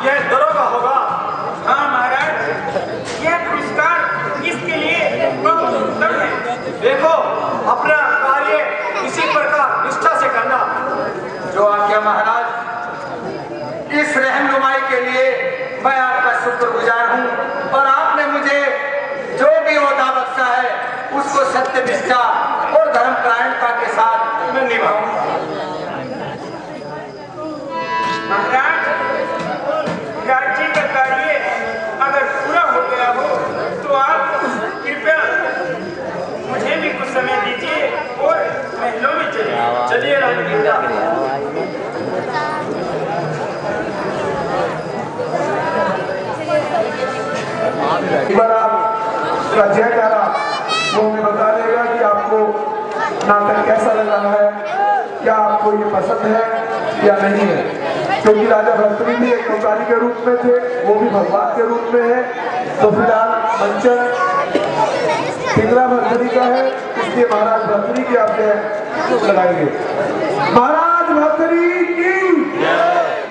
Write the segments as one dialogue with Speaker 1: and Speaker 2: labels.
Speaker 1: यह दरोगा होगा। हाँ महाराज, यह पुरस्कार इसके लिए बहुत उत्तम है। देखो, अपना कार्य इसी प्रकार निष्ठा से करना।
Speaker 2: जो आज्ञा महाराज। इस रहनुमाई के लिए मैं आपका शुक्रगुजार हूँ और आपने मुझे जो भी ओहदा बख्शा है उसको सत्य निष्ठा और धर्मपरायणता के साथ मैं निभाऊंगा।
Speaker 1: महाराज, राज्य का कार्य अगर पूरा हो गया हो तो आप कृपया मुझे भी कुछ समय दीजिए और महलों में चलिए राजगिंदा।
Speaker 3: एक बार आपका जयकारा वो हमें बता देगा कि आपको नाटक कैसा लग रहा है, क्या आपको ये पसंद है या नहीं है। क्योंकि राजा भर्तृहरि भी एक नौकारी के रूप में थे, वो भी भगवान के रूप में है। तो फिलहाल मंचन पिंगला भर्तृहरि का है, इसलिए महाराज भर्तृहरि की आप जय लगाएंगे। महाराज भर्तृहरि की,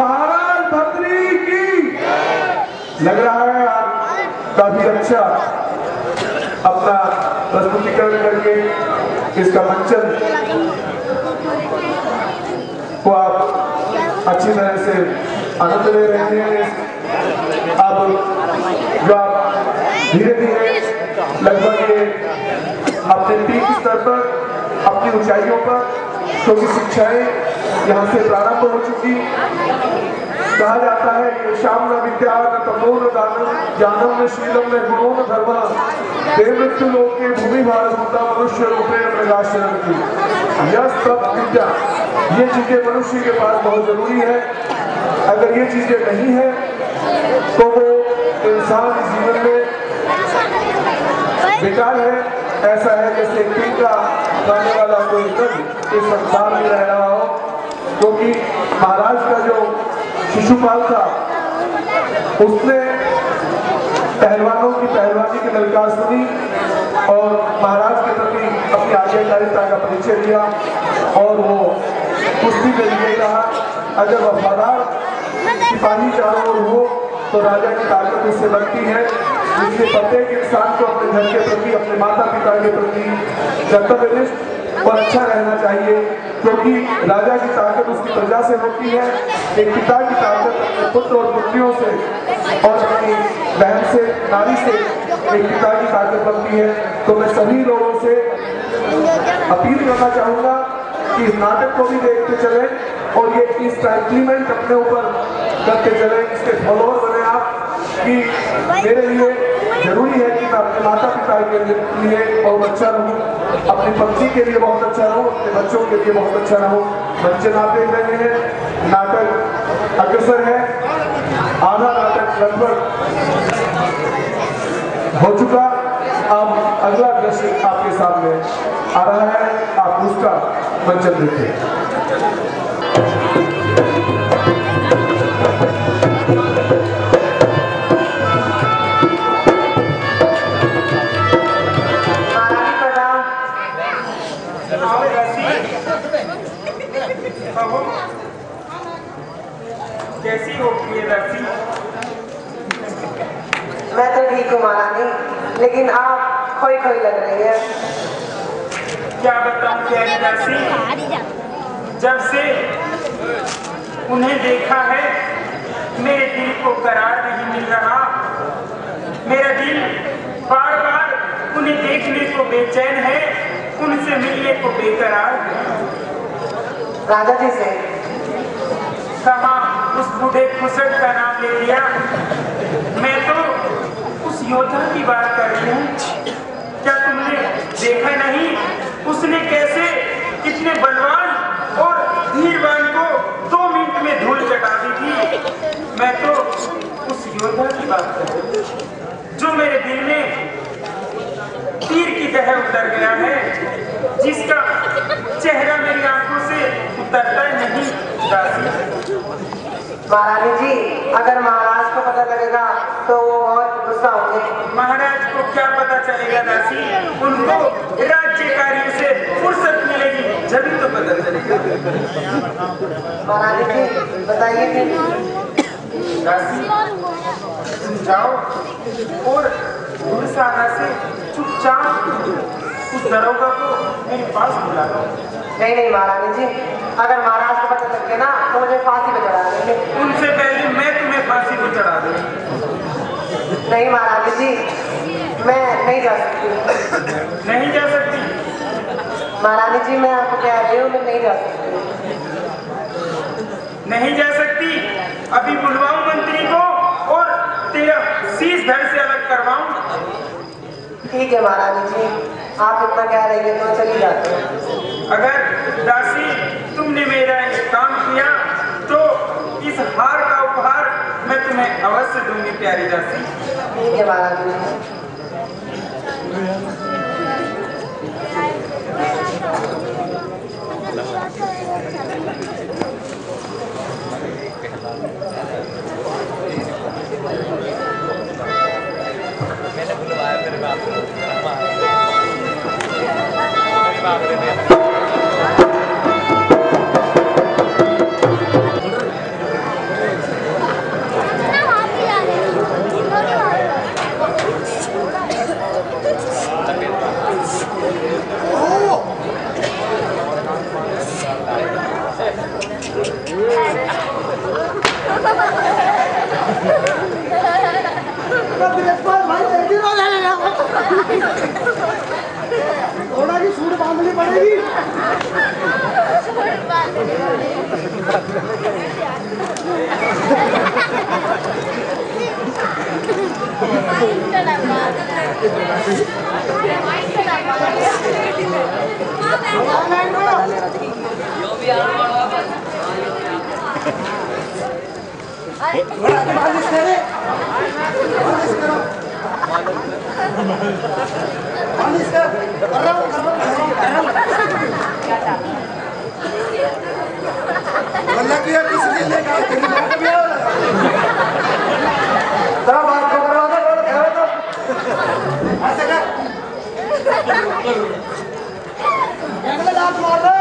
Speaker 3: महाराज भर्तृहरि की। लग रहा है आप काफी अच्छा अपना प्रस्तुतिकरण करके इसका मंचन को आप अच्छी तरह से आनंद ले रहे हैं। अब जो आप धीरे धीरे लगभग ये अपने पीक स्तर पर, अपनी ऊंचाइयों पर, क्योंकि शिक्षाएं यहाँ से प्रारंभ हो चुकी। कहा जाता है कि श्याम न विद्या न तपो न दानम ज्ञानम न शीलम न गुणो न धर्म देवृत्यु लोक के भूमि भारभूता मनुष्य रूपे प्रकाशनम की। यह सब विद्या, ये चीजें मनुष्य के पास बहुत जरूरी है। अगर ये चीजें नहीं है तो वो इंसान जीवन में बेकार है। ऐसा है जैसे टीका खाने वाला कोई नर इस संसार में रह रहा हो। क्योंकि महाराज का जो शिशुपाल था उसने पहलवानों की पहलवानी की ललकार सुनी और महाराज के प्रति अपनी आज्ञाकारिता का परिचय दिया और वो कुश्ती के लिए रहा। अगर वफादार सिपाही चारों ओर हो तो राजा की ताकत उससे बढ़ती है। इसलिए प्रत्येक इंसान को अपने घर के प्रति, अपने माता पिता के प्रति कर्तव्यनिष्ठ और अच्छा रहना चाहिए। क्योंकि राजा की ताकत उसकी प्रजा से होती है। एक पिता की ताकत अपने पुत्र और पुत्रियों से और अपनी बहन से, नारी से एक पिता की ताकत बनती है। तो मैं सभी लोगों से अपील करना चाहूंगा कि इस नाटक को भी देखते चले और ये इसका इम्प्लीमेंट अपने ऊपर करते चले, इसके फॉलोअर बने आप। कि मेरे लिए जरूरी है कि मैं अपने माता पिता के लिए बहुत अच्छा रहूं, अपनी पत्नी के लिए बहुत अच्छा रहूं, अपने बच्चों के लिए बहुत अच्छा रहूं। बच्चे आप देख रहे हैं, नाटक अग्रसर है, आधा नाटक लगभग हो चुका। अब अगला दृश्य आपके सामने आ रहा है, आप उसका मंचन देखें।
Speaker 1: कैसी हो प्रियदर्शी?
Speaker 4: मैं तो ठीक हूँ महारानी, लेकिन आप खोई खोई लग रही है।
Speaker 1: क्या बताऊं प्रियदर्शी, जब से उन्हें देखा है मेरे दिल को करार नहीं मिल रहा। मेरा दिल बार बार उन्हें देखने को बेचैन है, उनसे मिलने को बेकरार है।
Speaker 4: राजा जी से
Speaker 1: कहा उस बूढ़े खुसट का नाम ले लिया। मैं तो उस योद्धा की बात कर रही हूँ। क्या तुमने देखा नहीं उसने कैसे कितने बलवान और धीरवान को 2 मिनट में धूल चटा दी थी। मैं तो उस योद्धा की बात कर रही हूँ जो मेरे दिल में तीर की तरह उतर गया है, जिसका चेहरा मेरी आंखों से उतरता नहीं।
Speaker 4: महारानी जी, अगर महाराज को पता लगेगा तो वो बहुत गुस्सा होंगे।
Speaker 1: महाराज को क्या पता चलेगा दासी, उनको राज्य कार्य से फुर्सत मिलेगी जब तो पता चलेगा।
Speaker 4: महारानी जी बताइए कि
Speaker 1: दासी, तुम जाओ और घुड़साना से चुपचाप उस दरोगा को मेरे पास बुला लो।
Speaker 4: नहीं नहीं महारानी जी, अगर महाराज को पता लग गया ना तो मुझे फांसी पे चढ़ा देंगे।
Speaker 1: उनसे पहले मैं तुम्हें फांसी पे चढ़ा दूं।
Speaker 4: नहीं महारानी जी, मैं नहीं जा सकती।
Speaker 1: नहीं जा सकती?
Speaker 4: महारानी जी मैं आपको कह रही हूँ, मैं नहीं जा सकती।
Speaker 1: नहीं जा सकती? अभी बुलवाऊं मंत्री को और तेरा शीश धड़ से अलग करवाऊं?
Speaker 4: ठीक है महारानी जी, आप इतना कह रही है तो चली जाती हूँ।
Speaker 1: अगर दासी तुमने मेरा ये काम किया तो इस हार का उपहार मैं तुम्हें अवश्य दूंगी प्यारी दासी।
Speaker 4: ठीक है महारानी जी।
Speaker 5: मैंने बुलवाया मेरे बाप को।
Speaker 6: घोड़ा की सूट बांधनी पड़ेगी। मालिश करे, मालिश करो, मालिश कर रहा हूँ, वल्ला किया किसी ने लेकर तेरी बात भी हो रहा सब आपको करवाना बोलो करो तो ऐसे कर अगले लात मार लो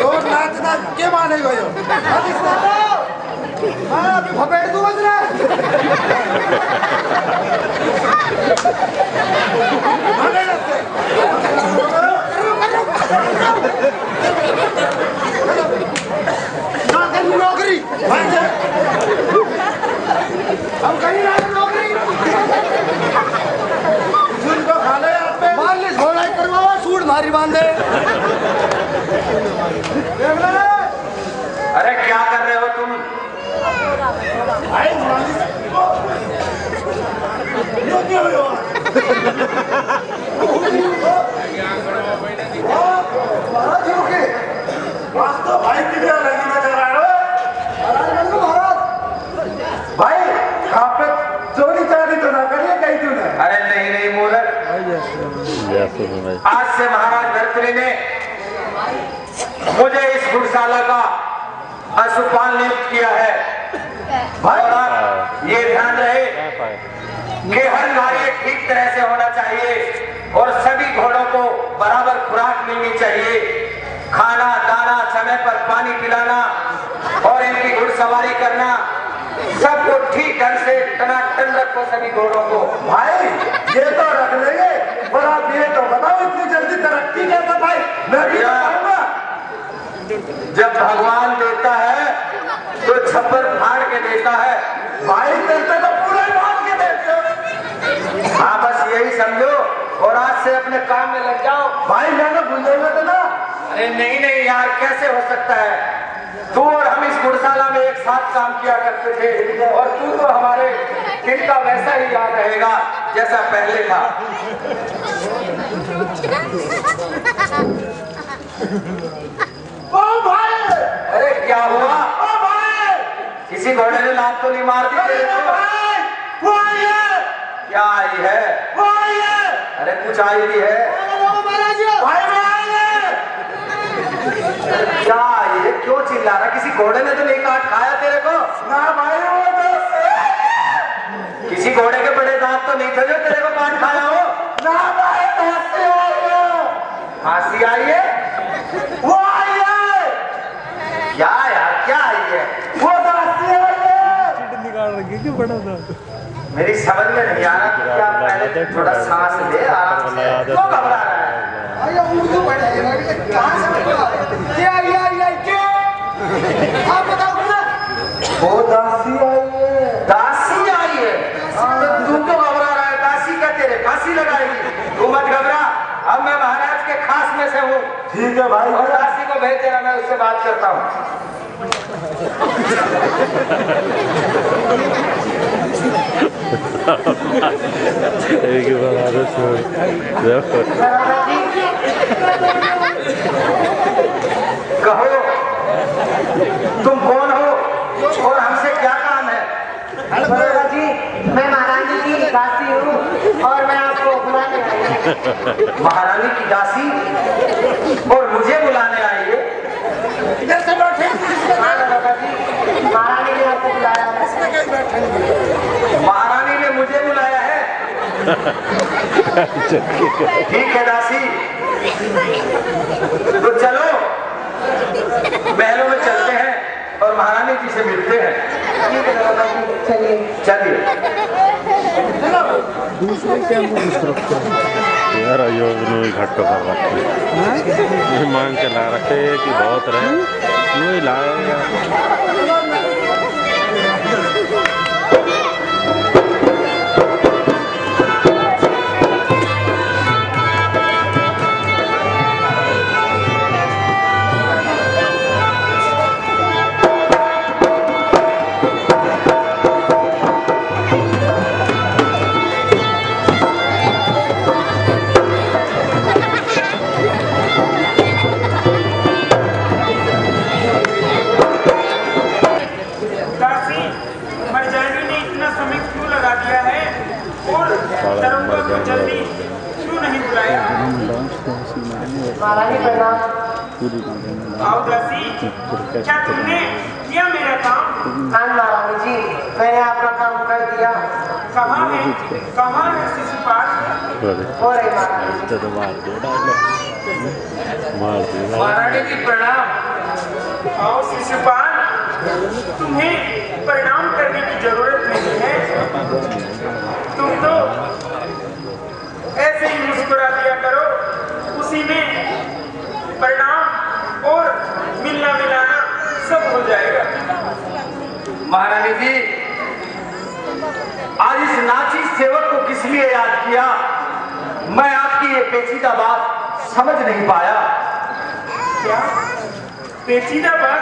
Speaker 6: तो नाचना के माने गए हो मालिश कर लो हाँ अभी भपेड़ दूँ बज रहा है भागे लगते नौकरी हम कहीं नौकरी जिनको खा ले आप पे मालिश घोड़ा करवाओ सूट मारी बांधे
Speaker 2: अरे क्या कर रहे हो तुम?
Speaker 6: भाई किधर लगी नजर आ रहा महाराज भाई यहाँ पे चोरी चारी तो ना करिए कहीं तूने।
Speaker 2: अरे नहीं नहीं मूर्ख, आज से महाराज भर्तृ ने मुझे इस घुड़साला का अशुपाल नियुक्त किया है। और ये ध्यान रहे कि हर कार्य ठीक तरह से होना चाहिए और सभी घोड़ों को बराबर खुराक मिलनी चाहिए। खाना दाना समय पर पानी पिलाना और इनकी घुड़सवारी करना सबको ठीक ढंग से टनाटन रखो सभी घोड़ों को।
Speaker 6: भाई ये तो रख लेंगे पर आप ये तो बताओ इतनी जल्दी तरक्की कैसे भाई? मैं भी बताऊंगा।
Speaker 2: जब भगवान देता है तो छप्पर फाड़ के देता है।
Speaker 6: भाई देते तो पूरे फाड़ के देते हो।
Speaker 2: हाँ बस यही समझो और आज से अपने काम में लग जाओ।
Speaker 6: भाई मैंने भूलेगा तो ना।
Speaker 2: अरे नहीं नहीं यार, कैसे हो सकता है? तू और हम इस घुड़साला में एक साथ काम किया करते थे और तू तो हमारे दिल का वैसा ही याद रहेगा जैसा पहले था।
Speaker 6: ओ भाई!
Speaker 2: अरे क्या हुआ?
Speaker 6: ओ भाई!
Speaker 2: किसी घोड़े ने लात तो नहीं मार दी तेरे को?
Speaker 6: भाई! वो आई है!
Speaker 2: क्या आई है?
Speaker 6: वो आई है!
Speaker 2: अरे कुछ आई भी है?
Speaker 6: भाई वो आई है!
Speaker 2: क्या आई है? क्यों चिल्ला रहा? किसी घोड़े ने तो नहीं काट खाया तेरे को?
Speaker 6: ना भाई वो तो
Speaker 2: किसी घोड़े के बड़े दांत तो नहीं थे जो तेरे को काट खाया हो?
Speaker 6: ना भाई फांसी आई है!
Speaker 2: फांसी आई है?
Speaker 6: वो आई है!
Speaker 2: क्या यार, क्या आई है?
Speaker 6: वो फांसी आई है!
Speaker 2: मेरी समझ में नहीं आ रहा कि क्या पहले थोड़ा सांस ले आराम से। क्यों घबरा रहा है?
Speaker 6: अरे उर्दू पढ़े कहाँ से क्या आप बताओ ना।
Speaker 2: वो दासी आई है। दासी आई है? तो तू क्यों घबरा रहा है? दासी का तेरे फांसी लगाएगी। तू मत घबरा, अब मैं महाराज के खास में से हूँ।
Speaker 3: ठीक है भाई।
Speaker 2: और दासी को भेज देना, मैं उससे बात करता हूँ। कहो तुम कौन हो और हमसे क्या काम है?
Speaker 4: बड़ोदा जी, मैं महारानी की दासी हूँ और मैं आपको बुलाने आई हूँ।
Speaker 2: महारानी की दासी और मुझे बुलाने आई है?
Speaker 6: इधर से बैठे।
Speaker 4: हाँ बड़ोदा जी, महारानी ने आपको बुलाया है।
Speaker 2: महारानी ने मुझे बुलाया है? ठीक है दासी, तो चलो महलों में चलते हैं और महारानी जी से मिलते हैं।
Speaker 4: ठीक है बड़ोदा जी, चलिए
Speaker 2: चलिए।
Speaker 7: यार योजना घाट कर रखे मांग के ला रखे कि बहुत रहे वही लाए।
Speaker 1: जल्दी क्यों नहीं बुलाया?
Speaker 4: महारानी प्रणाम।
Speaker 1: आओ दासी, क्या तुमने किया मेरा काम?
Speaker 4: हाँ महारानी जी, मैंने आपका काम कर दिया।
Speaker 1: कहाँ है शिशुपाल?
Speaker 4: हो रही महारानी जी।
Speaker 2: महारानी जी प्रणाम।
Speaker 1: आओ शिशुपाल, तुम्हें प्रणाम करने की जरूरत नहीं है। तुम तो ऐसे ही मुस्कुरा दिया करो, उसी में प्रणाम और मिलना मिलाना सब हो जाएगा।
Speaker 2: महारानी जी, आज इस नाची सेवक को किस लिए याद किया, मैं आपकी ये पेचीदा बात समझ नहीं पाया।
Speaker 1: क्या पेचीदा बात?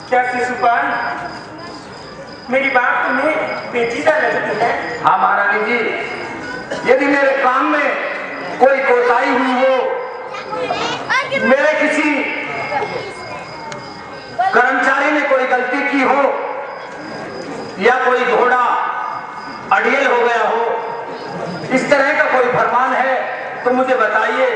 Speaker 1: क्या शिशुपाल, मेरी बात तुम्हें पेचीदा लगती है?
Speaker 2: हाँ महारानी जी, यदि मेरे काम में कोई कोताही हुई हो, मेरे किसी कर्मचारी ने कोई गलती की हो या कोई घोड़ा अड़ियल हो गया हो, इस तरह का कोई फरमान है तो मुझे बताइए,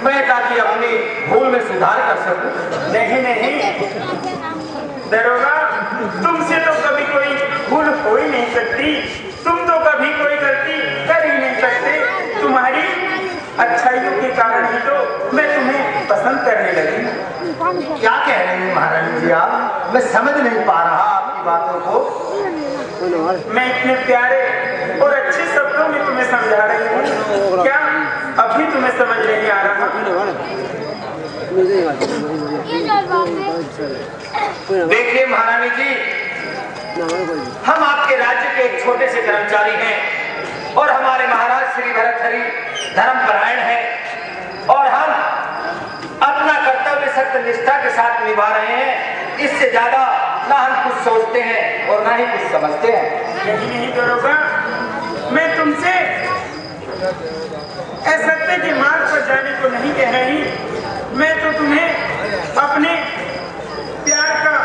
Speaker 2: मैं ताकि अपनी भूल में सुधार कर सकूं।
Speaker 1: नहीं नहीं दरोगा, तुमसे तो कभी कोई भूल हो ही नहीं सकती। तुम तो कभी कोई गलती कर ही नहीं सकते। तुम्हारी अच्छाइयों के कारण ही तो मैं तुम्हें पसंद करने लगी।
Speaker 2: क्या कह रहे हैं महारानी जी आप? मैं समझ नहीं पा रहा आपकी बातों को।
Speaker 1: मैं इतने प्यारे और अच्छे शब्दों में तुम्हें समझा रही हूँ, क्या अभी तुम्हें समझ नहीं आ रहा?
Speaker 2: देखिए महारानी जी, हम आपके राज्य के एक छोटे से कर्मचारी हैं और हमारे महाराज श्री भरतहरि धर्मपरायण हैं और हम अपना कर्तव्य सत्य निष्ठा के साथ निभा रहे हैं। इससे ज्यादा ना हम कुछ सोचते हैं और ना ही कुछ समझते हैं।
Speaker 1: नहीं दरोगा, मैं तुमसे असत्य के मार्ग पर जाने को नहीं कह रही। मैं तो तुम्हें अपने प्यार का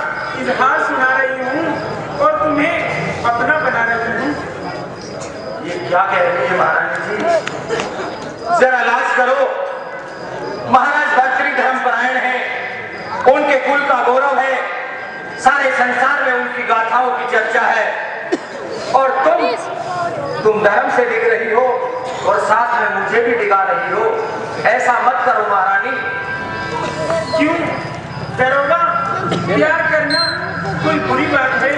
Speaker 1: इजहार सुना रही हूँ और तुम्हें अपना बना रही हूँ।
Speaker 2: ये क्या कह रही है महारानी जी? जरा लाज करो। महाराज भरतहरि धर्मपरायण हैं, उनके कुल का गौरव है, सारे संसार में उनकी गाथाओं की चर्चा है और तुम धर्म से डिग रही हो और साथ में मुझे भी डिगा रही हो। ऐसा मत करो महारानी।
Speaker 1: क्यों दरोगा, प्यार करना कोई बुरी बात है?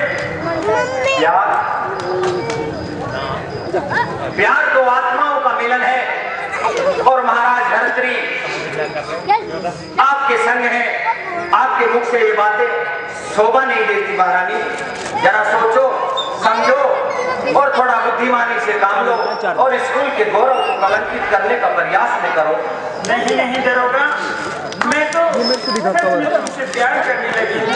Speaker 2: आपके संग हैं, आपके मुख से ये बातें शोभा नहीं देती महारानी। जरा सोचो, समझो और थोड़ा बुद्धिमानी से काम लो और स्कूल के गौरव को कलंकित करने का प्रयास न करो।
Speaker 1: नहीं नहीं दरोगा, मैं तो तुमसे प्यार करने लगी हूँ।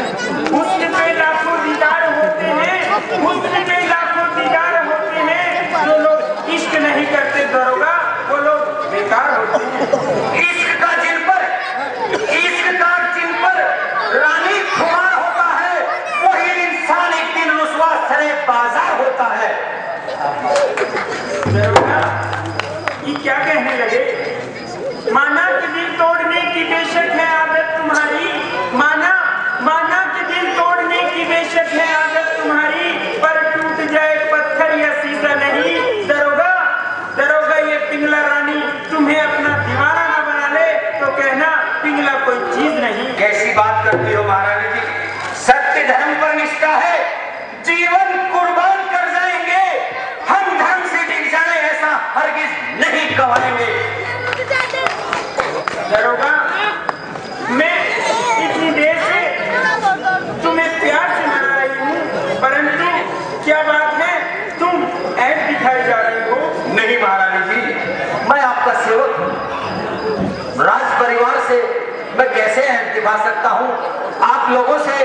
Speaker 1: हुस्न पे लाखों दीदार होते हैं, हुस्न पे लाखों दीदार होते हैं। जो लोग इश्क नहीं करते दरोगा, वो लोग बेकार होते हैं।
Speaker 2: इश्क का जिन पर रानी खुमार होता है, वही इंसान एक दिन रुसवा सरे बाजार होता है।
Speaker 1: दरोगा, ये क्या कहने लगे? माना कि दिल तोड़ने की बेशक है आदत तुम्हारी, माना कि दिल तोड़ने की बेशक है आदत तुम्हारी, पर टूट जाए पत्थर या शीशा नहीं। दरोगा ये पिंगला रानी तुम्हें अपना दीवाना न बना ले तो कहना पिंगला कोई चीज नहीं।
Speaker 2: कैसी बात करती हो महारानी जी? सत्य धर्म पर निष्ठा है, जीवन कुर्बान कर जाएंगे। हम धर्म से टिक जाए ऐसा हरगिज नहीं गवाएंगे।
Speaker 1: दरोगा, मैं इतनी देर से तुम्हें प्यार से मना रही हूँ, परंतु क्या बात है तुम ऐड दिखाई जा रही हो?
Speaker 2: नहीं महारानी जी, मैं आपका सेवक हूँ। राज परिवार से मैं कैसे ऐड दिखा सकता हूँ? आप लोगों से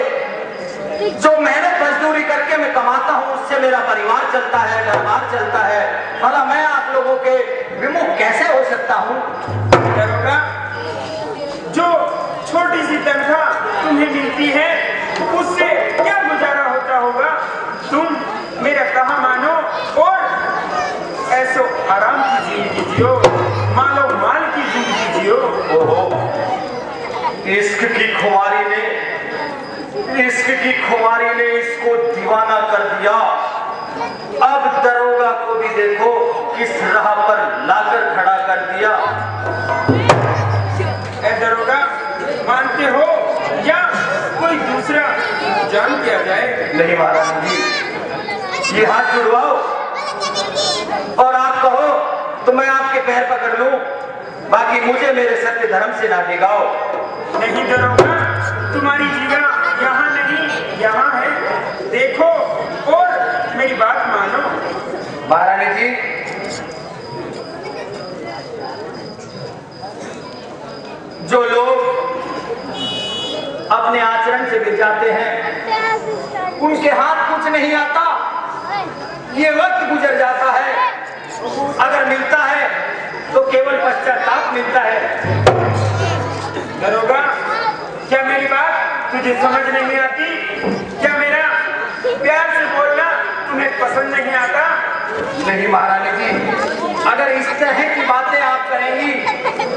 Speaker 2: जो मेहनत मजदूरी करके मैं कमाता हूँ, उससे मेरा परिवार चलता है, घरबार चलता है। भला मैं आप लोगों के विमुख कैसे हो सकता हूँ?
Speaker 1: दरोगा, जो छोटी सी तनख्वाह तुम्हें मिलती है उससे क्या गुजारा होता होगा? तुम मेरा कहा मानो और ऐसो आराम की जिंदगी जियो, मालो माल की जिंदगी जियो।
Speaker 2: ओहो, इश्क की खुमारी ने इसको दीवाना कर दिया। अब दरोगा को भी देखो किस राह पर लाकर खड़ा कर दिया।
Speaker 1: ऐ दरोगा, मानते हो या कोई दूसरा जान किया जाए?
Speaker 2: नहीं महाराज जी, ये हाथ जुड़वाओ और आप कहो तो मैं आपके पैर पकड़ लूं, बाकी मुझे मेरे सत्य धर्म से ना डिगाओ।
Speaker 1: नहीं दरोगा, तुम्हारी जिगरा यहाँ नहीं यहाँ है, देखो और मेरी बात मानो।
Speaker 2: महारानी जी, जो लोग अपने आचरण से गिर जाते हैं, उनके हाथ कुछ नहीं आता। ये वक्त गुजर जाता है, अगर मिलता है तो केवल पश्चाताप मिलता है।
Speaker 1: दरोगा, क्या मेरी बात तुझे समझ नहीं आती? क्या मेरा प्यार से बोलना तुम्हें पसंद नहीं आता?
Speaker 2: नहीं महारानी जी, अगर इस तरह की बातें आप करेंगी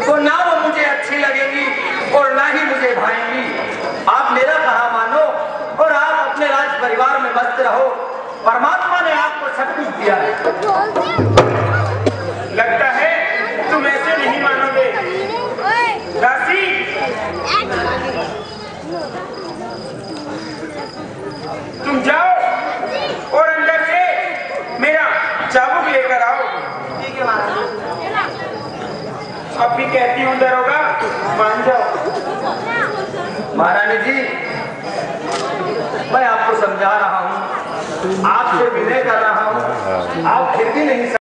Speaker 2: तो ना वो मुझे अच्छी लगेंगी और ना ही मुझे भाएंगी। आप मेरा कहा मानो और आप अपने राज परिवार में मस्त रहो। परमात्मा ने आपको सब कुछ दिया है।
Speaker 1: लगता है तुम ऐसे नहीं मानोगे। दासी, तुम जाओ और अंदर से मेरा चाबुक लेकर आओ।
Speaker 4: ठीक है महाराज।
Speaker 1: अब भी कहती हूँ दरोगा, मान जाओ।
Speaker 2: महारानी जी, मैं आपको समझा रहा हूँ, आपसे विनय कर रहा हूँ, आप फिर भी नहीं